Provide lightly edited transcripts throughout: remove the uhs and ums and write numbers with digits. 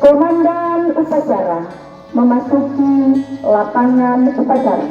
Komandan upacara memasuki lapangan upacara.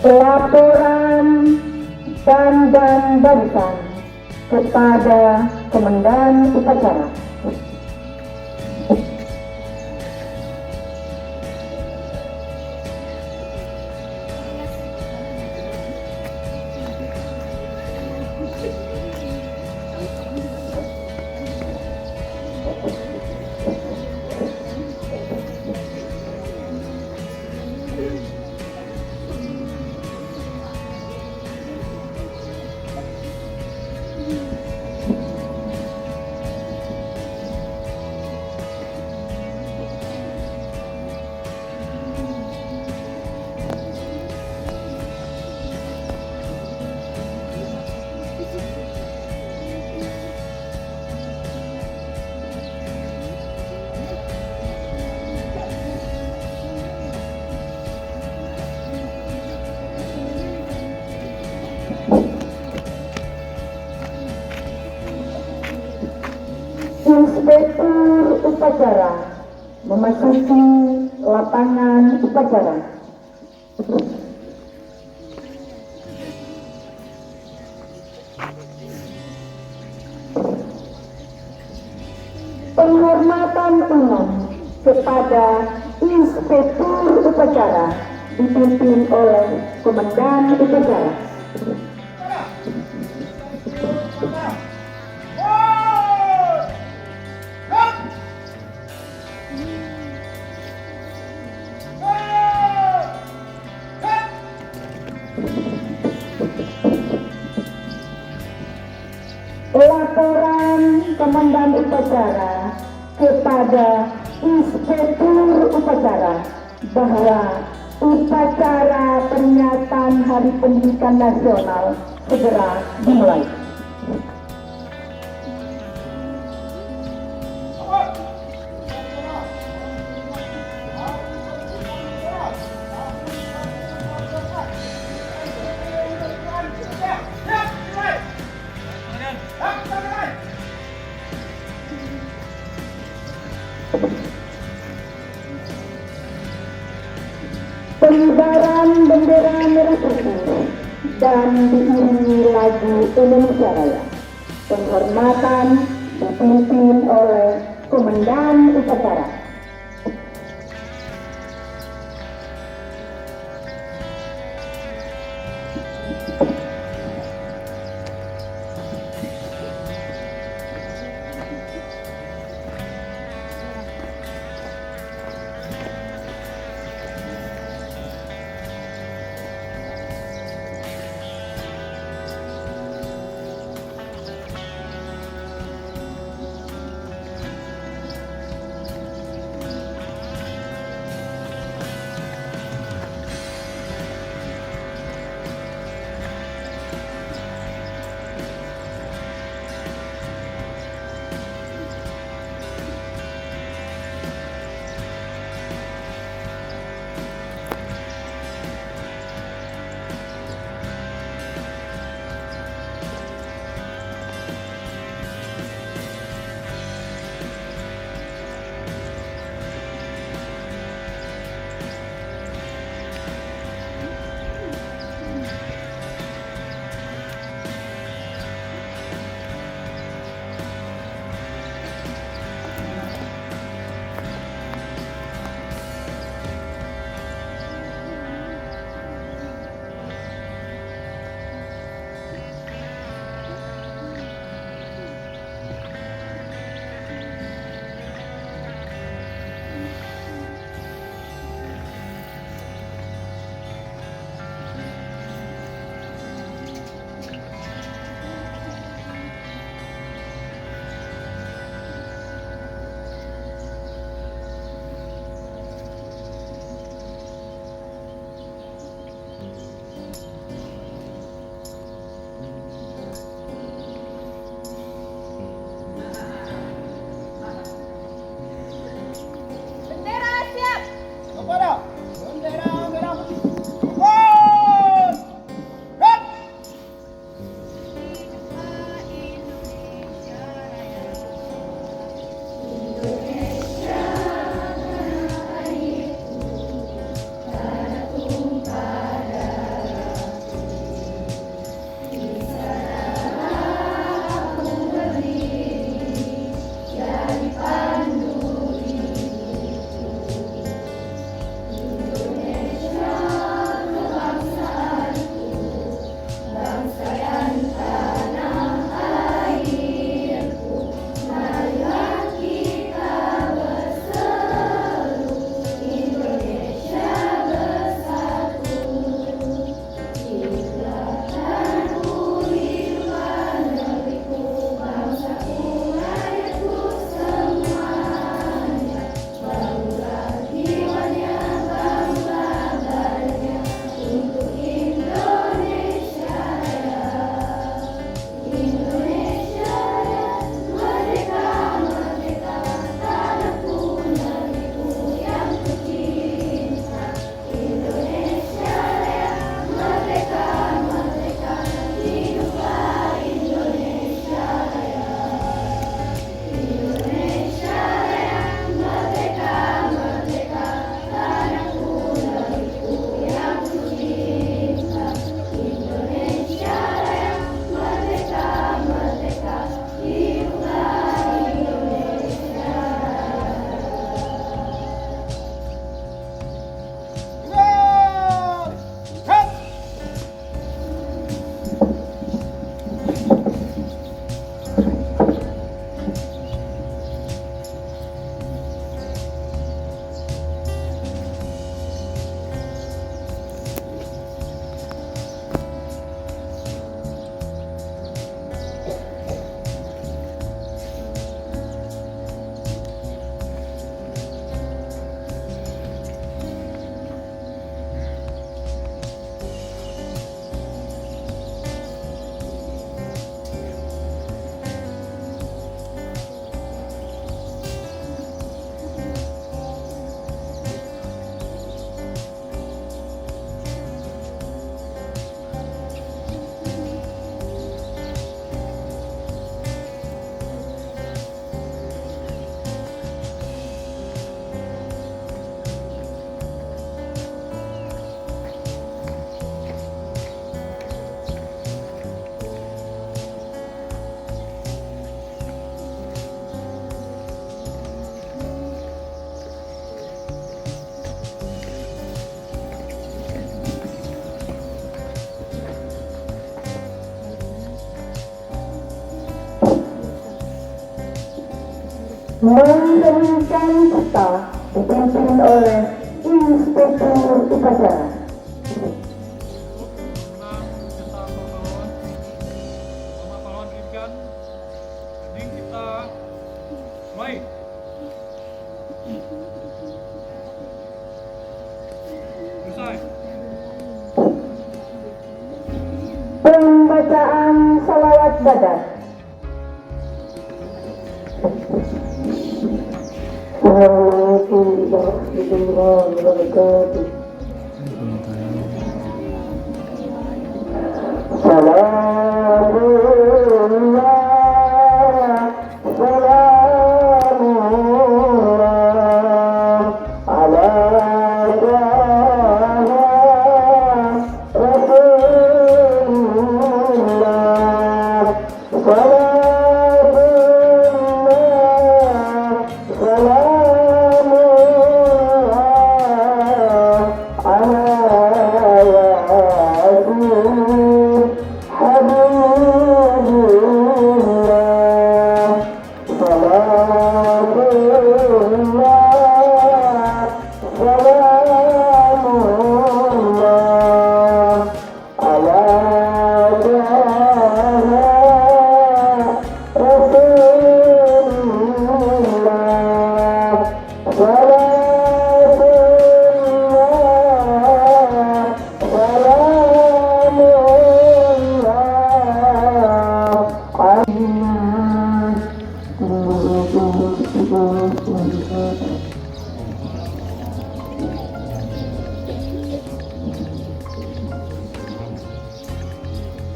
Pelaporan dan barisan kepada Komandan Upacara. Inspektur upacara memasuki lapangan upacara. Penghormatan umum kepada Inspektur upacara dipimpin oleh Komandan Upacara. Laporan Komandan Upacara kepada Inspektur Upacara bahwa upacara peringatan Hari Pendidikan Nasional segera dimulai. Pengibaran bendera merah putih dan diiringi lagu Indonesia Raya. Penghormatan dipimpin oleh Komandan Upacara. Mengeningkan kita dipimpin oleh Inspektur Upacara. Pembacaan salawat badan. Assalamualaikum warahmatullahi wabarakatuh.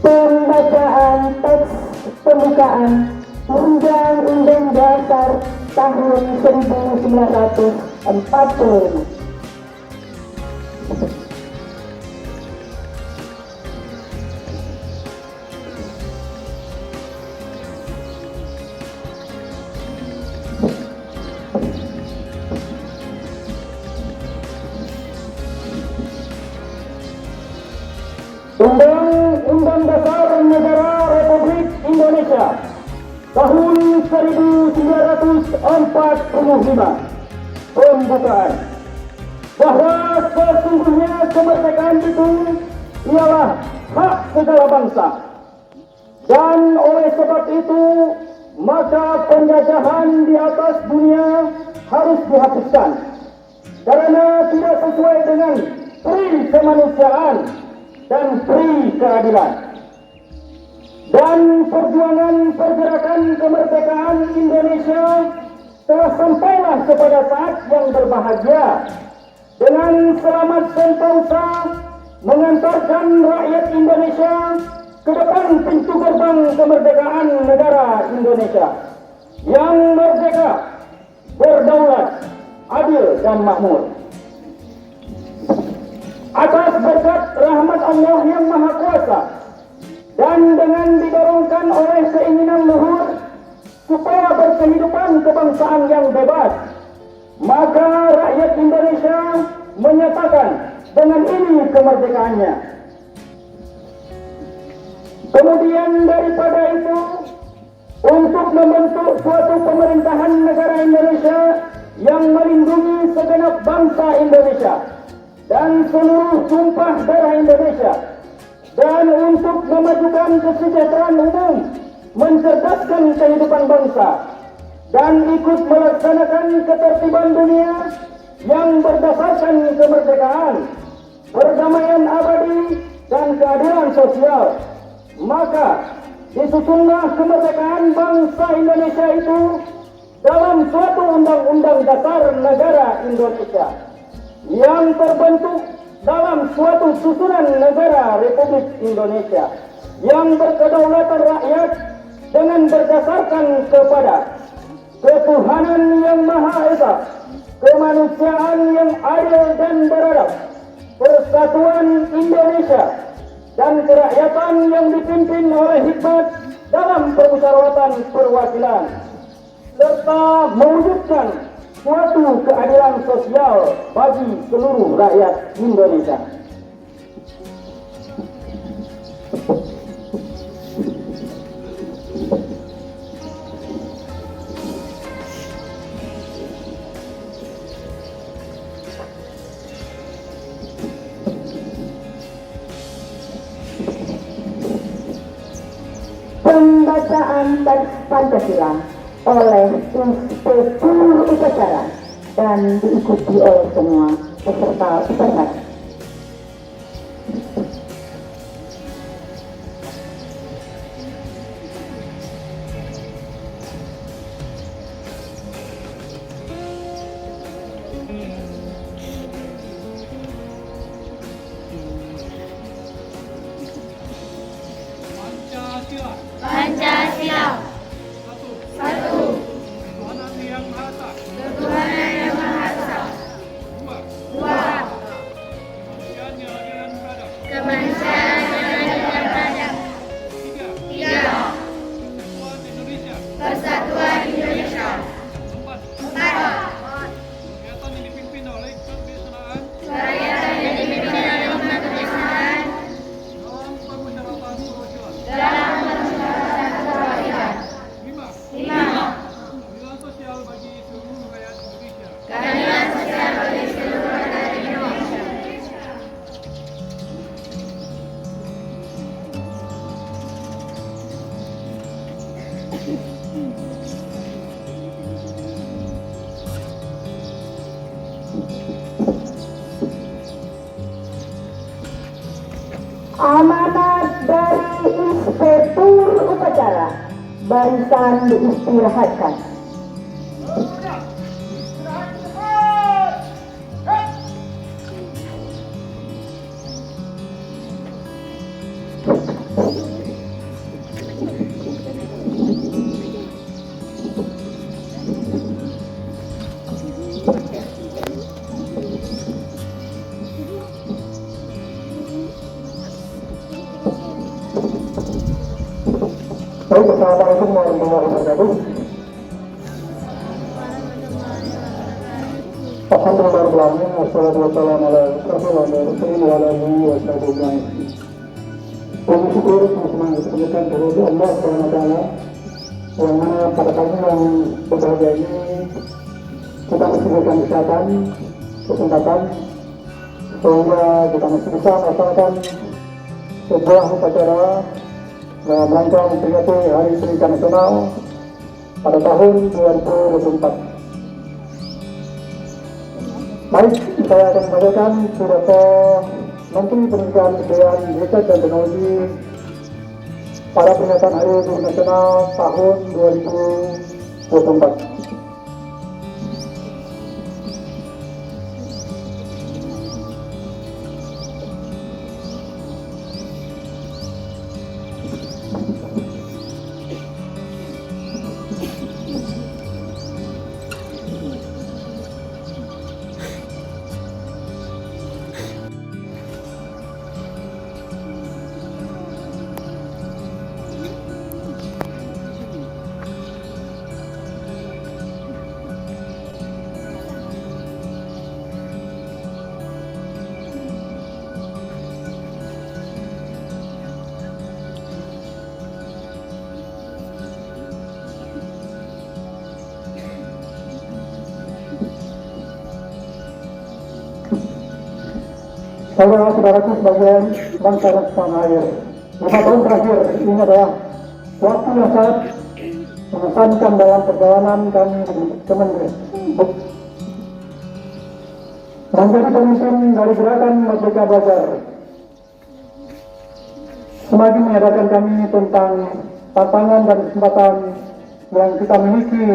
Pembacaan teks pembukaan Undang-Undang Dasar tahun 1945. Undang-Undang Dasar Negara Republik Indonesia tahun 1945. Pembukaan. Bahwa sesungguhnya kemerdekaan itu ialah hak segala bangsa. Dan oleh sebab itu, maka penjajahan di atas dunia harus dihapuskan. Karena tidak sesuai dengan pri kemanusiaan dan pri keadilan. Dan perjuangan pergerakan kemerdekaan Indonesia telah sampailah kepada saat yang berbahagia dengan selamat sentosa mengantarkan rakyat Indonesia ke depan pintu gerbang kemerdekaan negara Indonesia yang merdeka, berdaulat, adil dan makmur. Atas berkat rahmat Allah yang Maha Kuasa dan dengan didorongkan oleh keinginan luhur supaya berkehidupan kebangsaan yang bebas, maka rakyat Indonesia menyatakan dengan ini kemerdekaannya. Kemudian daripada itu, untuk membentuk suatu pemerintahan negara Indonesia yang melindungi segenap bangsa Indonesia dan seluruh tumpah darah Indonesia, dan untuk memajukan kesejahteraan umum, mencerdaskan kehidupan bangsa, dan ikut melaksanakan ketertiban dunia yang berdasarkan kemerdekaan, perdamaian abadi, dan keadilan sosial, maka disusunlah kemerdekaan bangsa Indonesia itu dalam suatu undang-undang dasar negara Indonesia yang terbentuk dalam suatu susunan negara Republik Indonesia yang berkedaulatan rakyat dengan berdasarkan kepada ketuhanan yang Maha Esa, kemanusiaan yang adil dan beradab, persatuan Indonesia, dan kerakyatan yang dipimpin oleh hikmat dalam permusyawaratan perwakilan, serta mewujudkan suatu keadilan sosial bagi seluruh rakyat Indonesia. pembacaan teks Pancasila oleh inspektur upacara dan diikuti oleh semua peserta upacara. Pancasila. Satu. Ketuhanan yang Maha Esa. Dua. Kemanusiaan yang adil dan beradab. Tiga. Persatuan Indonesia. Empat. Kerakyatan yang dipimpin oleh umat kebijaksanaan dalam permusyawaratan perwakilan. Lima. Keadilan sosial bagi seluruh rakyat Indonesia. Amanat dari inspektur upacara, barisan diistirahatkan. Baik, assalamualaikum warahmatullahi wabarakatuh. Alhamdulillahirrahmanirrahim. Wassalatu wassalamu ala rasulillah wa ala alihi wa sahbihi ajma'in. Puji syukur sama disebutkan kepada Allah SWT, yang mana pada pagi yang berbahagia ini kita masih diberikan kesempatan sehingga kita masih bisa melaksanakan sebuah upacara dalam rangka memperingati Hari Pendidikan Nasional pada tahun 2024. Baik, saya akan membacakan pidato Menteri Pendidikan, Kebudayaan, Riset dan Teknologi pada peringatan Hari Pendidikan Nasional tahun 2024. Saudara-saudaraku sebagian bangsa dan setanah air, 5 tahun terakhir ini adalah waktu yang sangat mengesankan dalam perjalanan kami di Kementerian. Menjadi pemimpin dari gerakan Merdeka Belajar, semakin menyadarkan kami tentang tantangan dan kesempatan yang kita miliki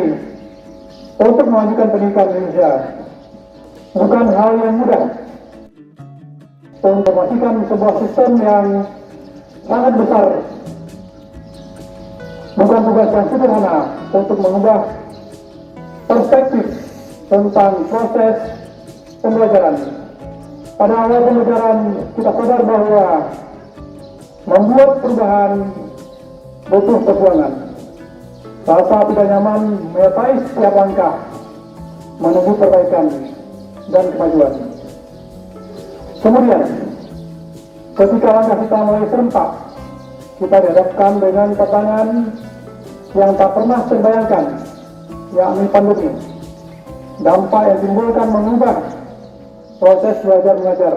untuk memajukan pendidikan Indonesia. Bukan hal yang mudah untuk memastikan sebuah sistem yang sangat besar. Bukan tugas yang sederhana untuk mengubah perspektif tentang proses pembelajaran. Pada awal pembelajaran kita sadar bahwa membuat perubahan butuh perjuangan. Rasa tidak nyaman menyertai setiap langkah menuju perbaikan dan kemajuan. Kemudian, ketika langkah kita mulai serempak, kita dihadapkan dengan tantangan yang tak pernah terbayangkan, yakni pandemi. Dampak yang timbulkan mengubah proses belajar mengajar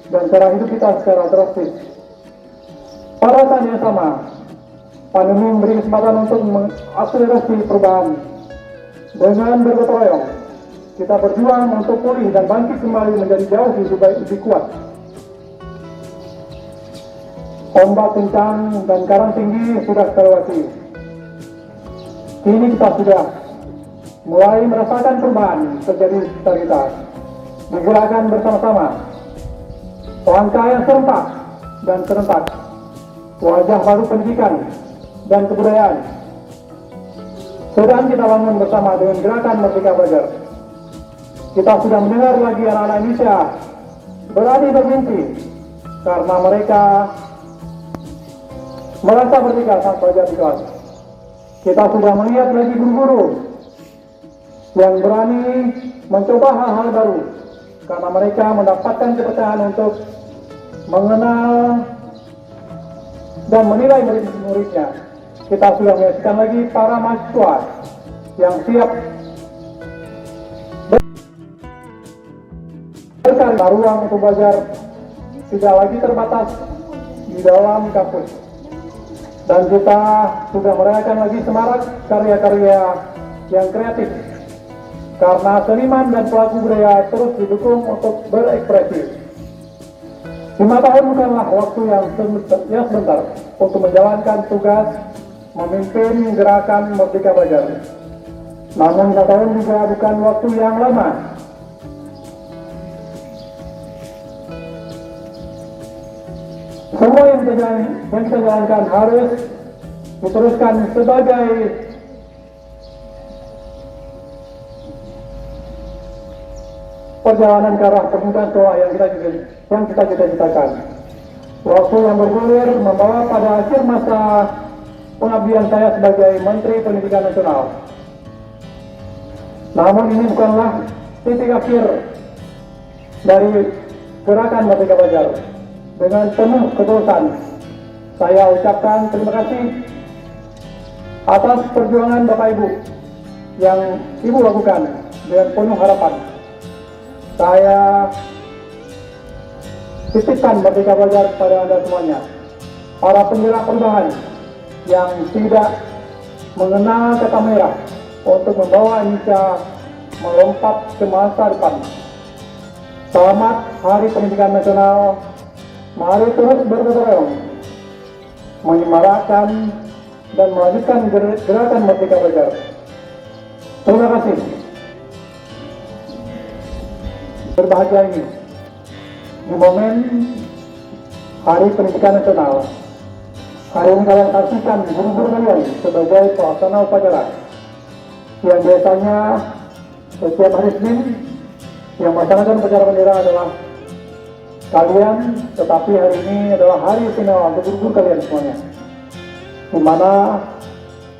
dan cara hidup kita secara drastis. Pada saat yang sama, Pandemi memberi kesempatan untuk mengakselerasi perubahan. Dengan bergotong royong, kita berjuang untuk pulih dan bangkit kembali menjadi jauh lebih baik, lebih kuat. Ombak kencang dan karang tinggi sudah terlewati. Kini kita sudah mulai merasakan perubahan terjadi di sekitar kita. Digerakkan bersama-sama. Langkah yang serempak dan serentak. Wajah baru pendidikan dan kebudayaan sedang kita bangun bersama dengan gerakan Merdeka Belajar. Kita sudah mendengar lagi anak-anak Indonesia berani bermimpi karena mereka merasa merdeka saat belajar di kelas. Kita sudah melihat lagi guru-guru yang berani mencoba hal-hal baru karena mereka mendapatkan kepercayaan untuk mengenal dan menilai murid-muridnya. Kita sudah menyaksikan lagi para mahasiswa yang siap karena ruang untuk belajar tidak lagi terbatas di dalam kampus. Dan kita sudah merayakan lagi semarak karya-karya yang kreatif karena seniman dan pelaku budaya terus didukung untuk berekspresi. 5 tahun bukanlah waktu yang sebentar untuk menjalankan tugas memimpin gerakan Merdeka Belajar. Namun 5 tahun juga bukan waktu yang lama. Semua yang kita jalankan harus diteruskan sebagai perjalanan ke arah pemerintahan tua yang kita cita-citakan. Waktu yang bergulir membawa pada akhir masa pengabdian saya sebagai Menteri Pendidikan Nasional. Namun ini bukanlah titik akhir dari gerakan Merdeka Belajar. Dengan penuh ketulusan, saya ucapkan terima kasih atas perjuangan Bapak Ibu yang Ibu lakukan dengan penuh harapan. Saya titipkan Merdeka Belajar kepada Anda semuanya, para penggerak perubahan yang tidak mengenal kata merah untuk membawa Indonesia melompat ke masa depan. Selamat Hari Pendidikan Nasional. Mari terus bergotong royong menyemarakkan dan melanjutkan gerakan Merdeka Belajar. Terima kasih. Berbahagia ini di momen Hari Pendidikan Nasional. Hari ini kalian saksikan guru-guru kalian sebagai pelaksana upacara yang biasanya setiap hari Senin yang melaksanakan upacara bendera adalah kalian, tetapi hari ini adalah hari istimewa untuk guru-guru kalian semuanya, di mana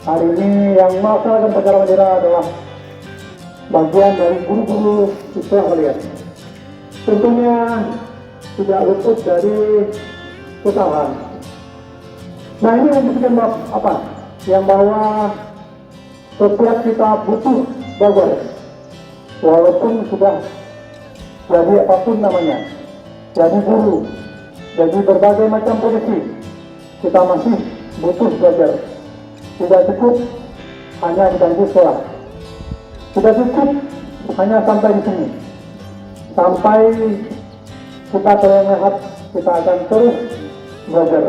hari ini yang melaksanakan upacara bendera adalah bagian dari guru-guru siswa kalian. Tentunya tidak luput dari kesalahan. Nah, ini membuktikan apa? Yang bahwa setiap kita butuh belajar, walaupun sudah jadi apapun namanya, jadi guru, jadi berbagai macam profesi, kita masih butuh belajar. Tidak cukup hanya di bangku sekolah, tidak cukup hanya sampai di sini. Sampai kita terlihat, kita akan terus belajar.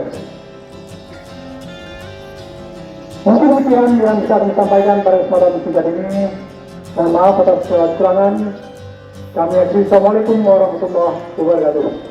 Mungkin demikian yang bisa kami sampaikan pada kesempatan singkat ini. Mohon maaf atas segala kekurangan. Kami akhiri. Assalamualaikum warahmatullahi wabarakatuh.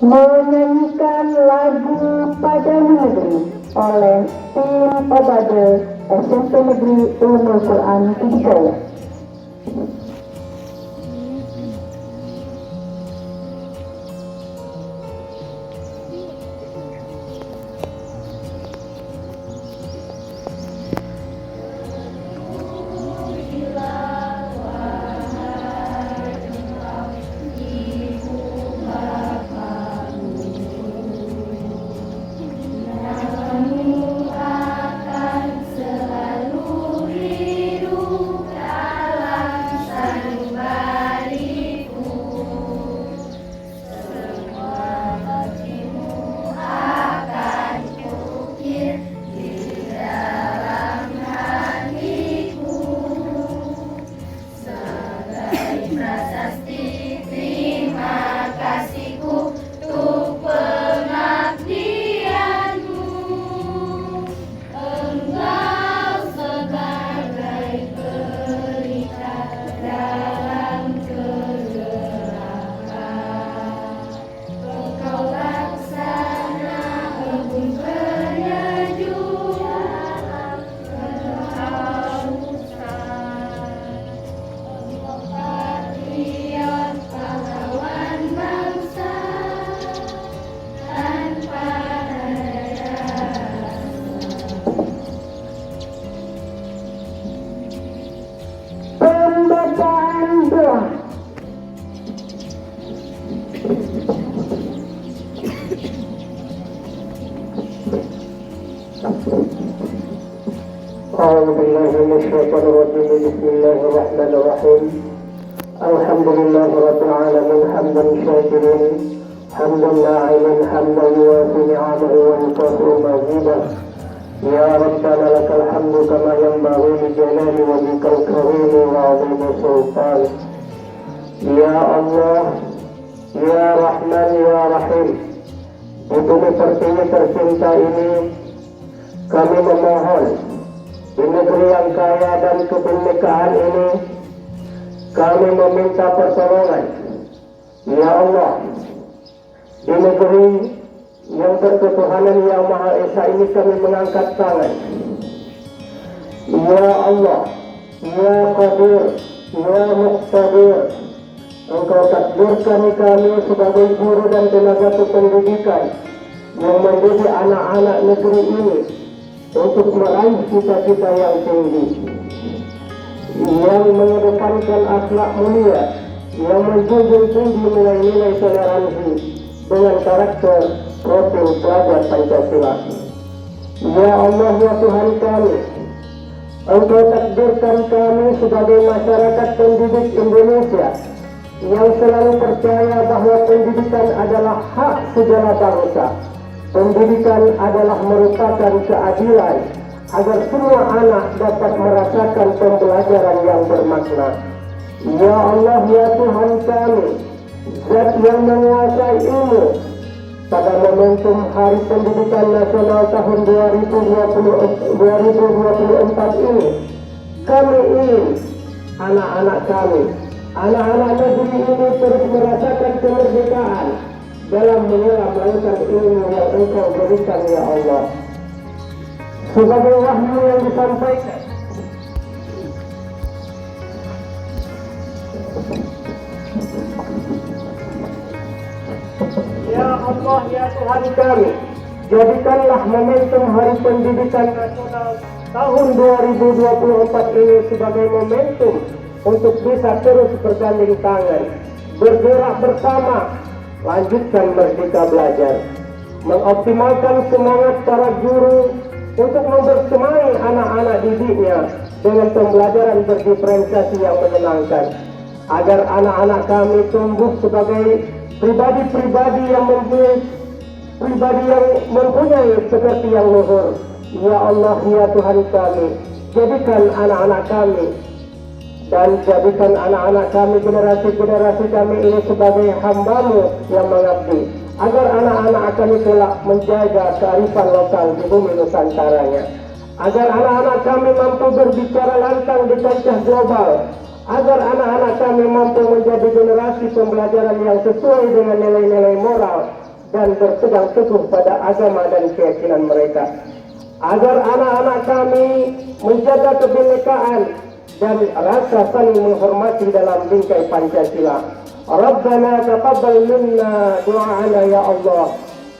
Menyanyikan lagu Padamu Negeri oleh tim Obade SMP Negeri Ulumul Quran Pidijaya. Amin. أعوذ بالله من الشيطان الرجيم بسم الله الرحمن الرحيم الحمد لله رب العالمين حمدا شاكرين حمدا ناعما حمدا يوافي نعمه ويكافئ مزيدا يا ربنا لك الحمد كما ينبغي لجلال وجهك الكريم وعظيم سلطانك يا الله ya Rahman ya Rahim. Di bumi pertiwi tercinta ini kami memohon, di negeri yang kaya dan kebinekaan ini kami meminta pertolongan. Ya Allah, di negeri yang berketuhanan yang Maha Esa ini kami mengangkat tangan. Ya Allah, ya Qadir, ya Muqtadir, Engkau takdirkan kami sebagai guru dan tenaga pendidikan yang mendidik anak-anak negeri ini untuk meraih cita-cita yang tinggi, yang mengedepankan akhlak mulia, yang menjunjung tinggi nilai-nilai toleransi dengan karakter profil pelajar Pancasila. Ya Allah, ya Tuhan kami, Engkau takdirkan kami sebagai masyarakat pendidik Indonesia yang selalu percaya bahwa pendidikan adalah hak segala bangsa. Pendidikan adalah merupakan keadilan agar semua anak dapat merasakan pembelajaran yang bermakna. Ya Allah, ya Tuhan kami, Zat yang menguasai ilmu, pada momentum Hari Pendidikan Nasional tahun 2024 ini, kami ingin anak-anak kami, anak-anak negeri ini terus merasakan kemerdekaan dalam menyelam lautan ilmu yang Engkau berikan, ya Allah. Sebagai wahyu yang disampaikan, ya Allah, ya Tuhan kami, jadikanlah momentum Hari Pendidikan Nasional tahun 2024 ini sebagai momentum untuk bisa terus bergandeng tangan, bergerak bersama, lanjutkan Merdeka Belajar, mengoptimalkan semangat para guru untuk membersamai anak-anak didiknya dengan pembelajaran berdiferensiasi yang menyenangkan, agar anak-anak kami tumbuh sebagai pribadi-pribadi yang mempunyai seperti yang luhur. Ya Allah, ya Tuhan kami, jadikan anak-anak kami dan jadikan anak-anak kami, generasi-generasi kami ini sebagai hamba-Mu yang mengabdi, agar anak-anak kami kelak menjaga kearifan lokal di bumi Nusantaranya, agar anak-anak kami mampu berbicara lantang di kancah global, agar anak-anak kami mampu menjadi generasi pembelajaran yang sesuai dengan nilai-nilai moral dan berpegang teguh pada agama dan keyakinan mereka, agar anak-anak kami menjaga kebinekaan dan rasa saling menghormati dalam bingkai Pancasila. Rabbana taqabbal minna du'ana ya Allah.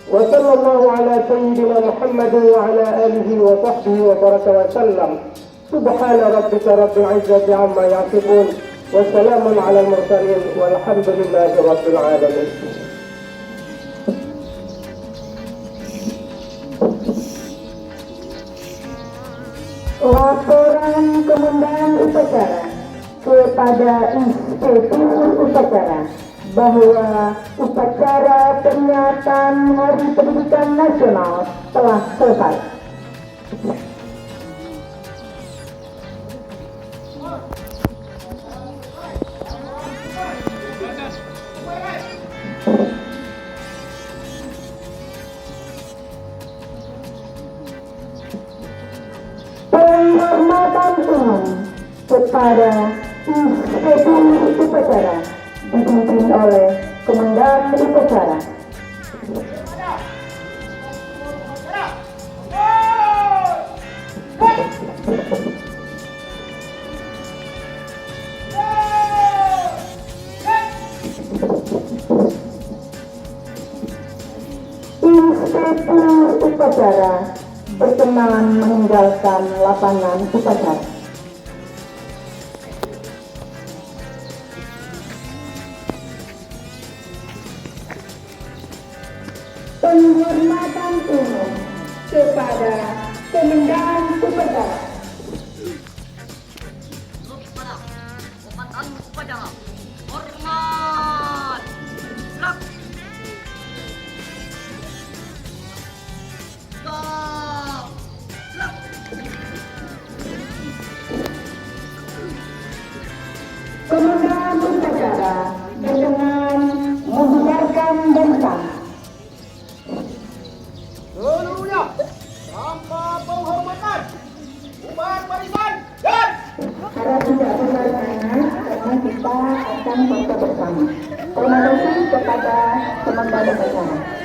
Wa sallallahu ala sayyidina Muhammad wa ala alihi wa sahbihi wa baraka wa sallam. Subhana rabbika rabbil izzati amma yasifun wa salamun ala al-mursalin walhamdulillahi rabbil alamin. Laporan Komandan Upacara kepada Inspektur Upacara bahwa upacara peringatan Hari Pendidikan Nasional telah selesai. Penghormatan umum kepada Inspektur Upacara dipimpin oleh Komandan Upacara. Inspektur Upacara berkenan meninggalkan lapangan upacara. Penghormatan umum kepada Komandan Upacara. upacara. Hormat. Gerak. Stop. Gerak. Kemudian upacara dengan membubarkan bentang. Seluruhnya tanpa penghormatan bubar barisan dan Karena tidak benarnya karena kita akan foto bersama. Terima kasih kepada teman-teman upacara.